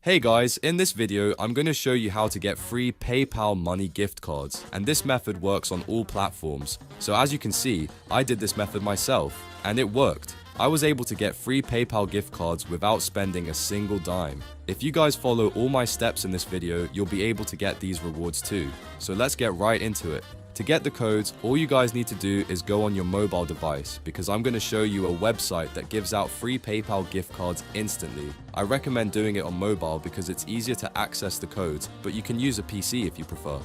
Hey guys, in this video, I'm going to show you how to get free PayPal money gift cards, and this method works on all platforms. So as you can see, I did this method myself, and it worked. I was able to get free PayPal gift cards without spending a single dime. If you guys follow all my steps in this video, you'll be able to get these rewards too. So let's get right into it. To get the codes, all you guys need to do is go on your mobile device, because I'm going to show you a website that gives out free PayPal gift cards instantly. I recommend doing it on mobile because it's easier to access the codes, but you can use a PC if you prefer.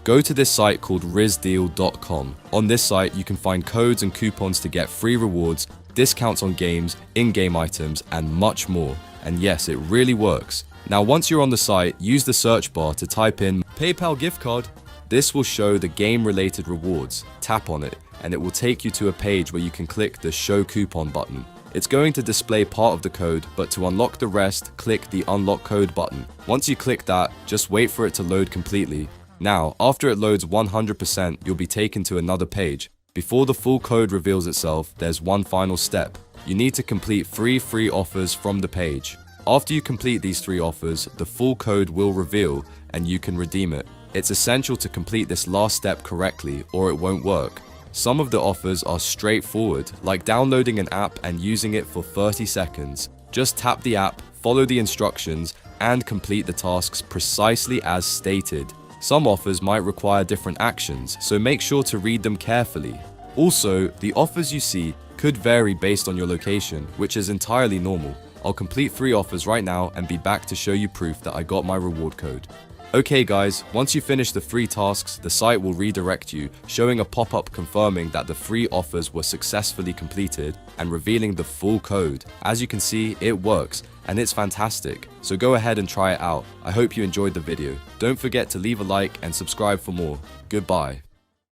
Go to this site called rizdeal.com. On this site, you can find codes and coupons to get free rewards, discounts on games, in-game items, and much more. And yes, it really works. Now once you're on the site, use the search bar to type in PayPal gift card. This will show the game-related rewards. Tap on it, and it will take you to a page where you can click the Show Coupon button. It's going to display part of the code, but to unlock the rest, click the Unlock Code button. Once you click that, just wait for it to load completely. Now, after it loads 100%, you'll be taken to another page. Before the full code reveals itself, there's one final step. You need to complete 3 free offers from the page. After you complete these 3 offers, the full code will reveal, and you can redeem it. It's essential to complete this last step correctly, or it won't work. Some of the offers are straightforward, like downloading an app and using it for 30 seconds. Just tap the app, follow the instructions, and complete the tasks precisely as stated. Some offers might require different actions, so make sure to read them carefully. Also, the offers you see could vary based on your location, which is entirely normal. I'll complete 3 offers right now and be back to show you proof that I got my reward code. Okay guys, once you finish the 3 tasks, the site will redirect you, showing a pop-up confirming that the 3 offers were successfully completed and revealing the full code. As you can see, it works, and it's fantastic. So go ahead and try it out. I hope you enjoyed the video. Don't forget to leave a like and subscribe for more. Goodbye.